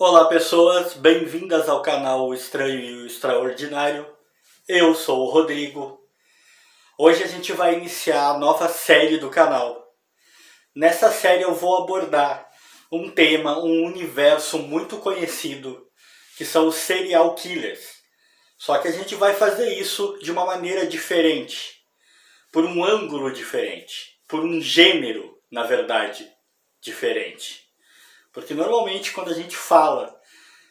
Olá pessoas, bem-vindas ao canal Estranho e o Extraordinário. Eu sou o Rodrigo. Hoje a gente vai iniciar a nova série do canal. Nessa série eu vou abordar um tema, um universo muito conhecido, que são os serial killers. Só que a gente vai fazer isso de uma maneira diferente, por um ângulo diferente, por um gênero, na verdade, diferente. Porque normalmente quando a gente fala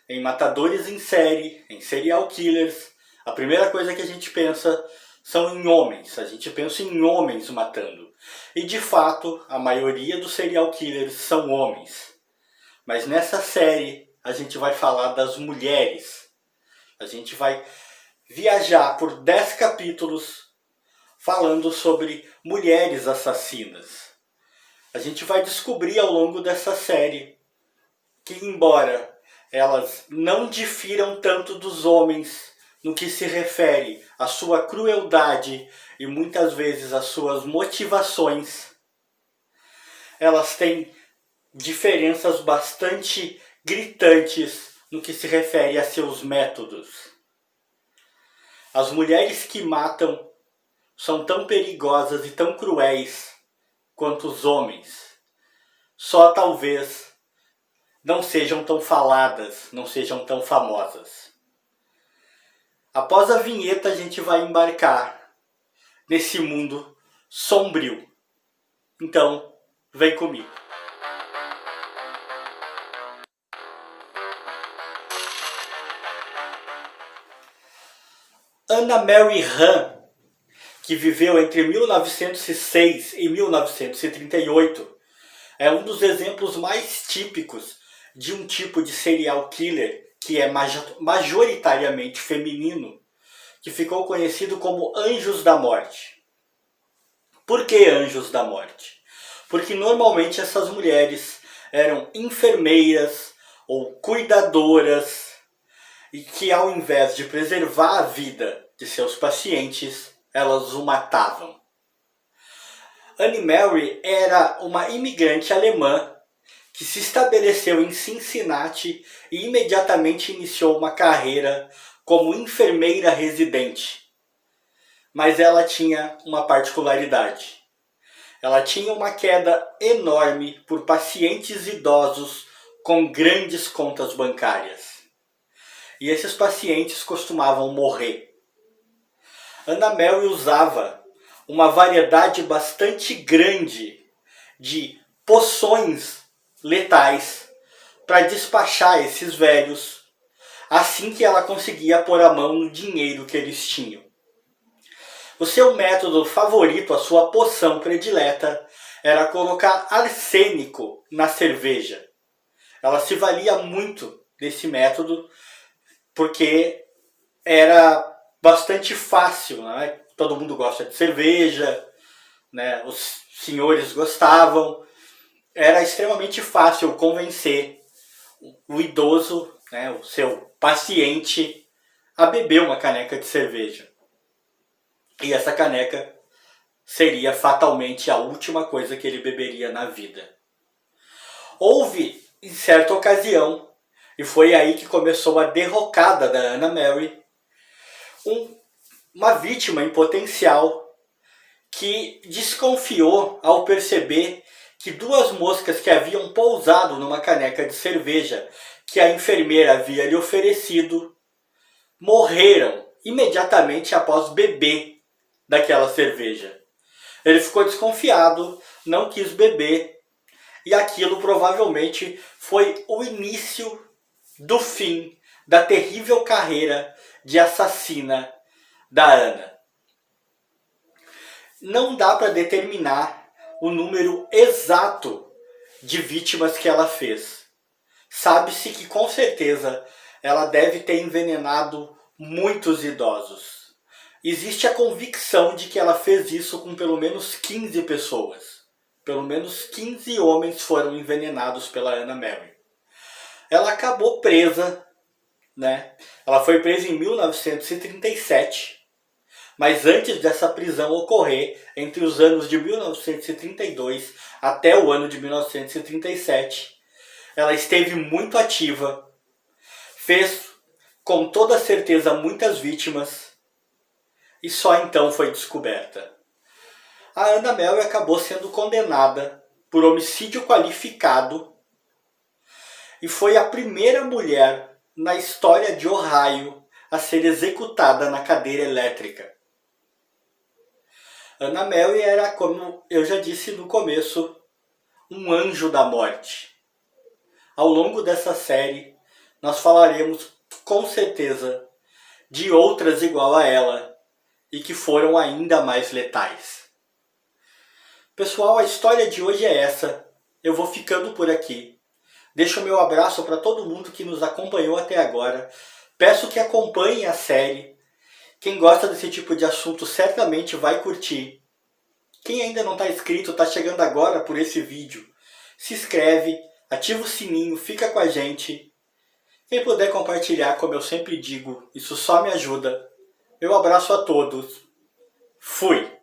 em matadores em série, em serial killers, a primeira coisa que a gente pensa são em homens. A gente pensa em homens matando. E de fato, a maioria dos serial killers são homens. Mas nessa série a gente vai falar das mulheres. A gente vai viajar por 10 capítulos falando sobre mulheres assassinas. A gente vai descobrir ao longo dessa série que, embora elas não difiram tanto dos homens no que se refere à sua crueldade e muitas vezes às suas motivações, elas têm diferenças bastante gritantes no que se refere a seus métodos. As mulheres que matam são tão perigosas e tão cruéis quanto os homens. Só talvez não sejam tão faladas, não sejam tão famosas. Após a vinheta a gente vai embarcar nesse mundo sombrio. Então, vem comigo. Anna Mary Han, que viveu entre 1906 e 1938, é um dos exemplos mais típicos de um tipo de serial killer que é majoritariamente feminino, que ficou conhecido como Anjos da Morte. Por que Anjos da Morte? Porque normalmente essas mulheres eram enfermeiras ou cuidadoras e que, ao invés de preservar a vida de seus pacientes, elas o matavam. Anne Mary era uma imigrante alemã que se estabeleceu em Cincinnati e imediatamente iniciou uma carreira como enfermeira residente. Mas ela tinha uma particularidade. Ela tinha uma queda enorme por pacientes idosos com grandes contas bancárias. E esses pacientes costumavam morrer. Anna Mary usava uma variedade bastante grande de poções letais para despachar esses velhos assim que ela conseguia pôr a mão no dinheiro que eles tinham. O seu método favorito, a sua poção predileta, era colocar arsênico na cerveja. Ela se valia muito desse método porque era bastante fácil, né? Todo mundo gosta de cerveja, né? Os senhores gostavam. Era extremamente fácil convencer o idoso, né, o seu paciente, a beber uma caneca de cerveja. E essa caneca seria fatalmente a última coisa que ele beberia na vida. Houve, em certa ocasião, e foi aí que começou a derrocada da Anna Mary, uma vítima em potencial que desconfiou ao perceber que duas moscas que haviam pousado numa caneca de cerveja que a enfermeira havia lhe oferecido morreram imediatamente após beber daquela cerveja. Ele ficou desconfiado, não quis beber, e aquilo provavelmente foi o início do fim da terrível carreira de assassina da Anna. Não dá para determinar o número exato de vítimas que ela fez. Sabe-se que com certeza ela deve ter envenenado muitos idosos. Existe a convicção de que ela fez isso com pelo menos 15 pessoas. Pelo menos 15 homens foram envenenados pela Anna Mary. Ela acabou presa, né? Ela foi presa em 1937. Mas antes dessa prisão ocorrer, entre os anos de 1932 até o ano de 1937, ela esteve muito ativa fez com toda certeza muitas vítimas e só então foi descoberta. A Anna Mary acabou sendo condenada por homicídio qualificado e foi a primeira mulher na história de Ohio a ser executada na cadeira elétrica. Anna Mary era, como eu já disse no começo, um anjo da morte. Ao longo dessa série, nós falaremos com certeza de outras igual a ela e que foram ainda mais letais. Pessoal, a história de hoje é essa. Eu vou ficando por aqui. Deixo o meu abraço para todo mundo que nos acompanhou até agora. Peço que acompanhem a série. Quem gosta desse tipo de assunto certamente vai curtir. Quem ainda não está inscrito, está chegando agora por esse vídeo, se inscreve, ativa o sininho, fica com a gente. Quem puder compartilhar, como eu sempre digo, isso só me ajuda. Meu abraço a todos. Fui!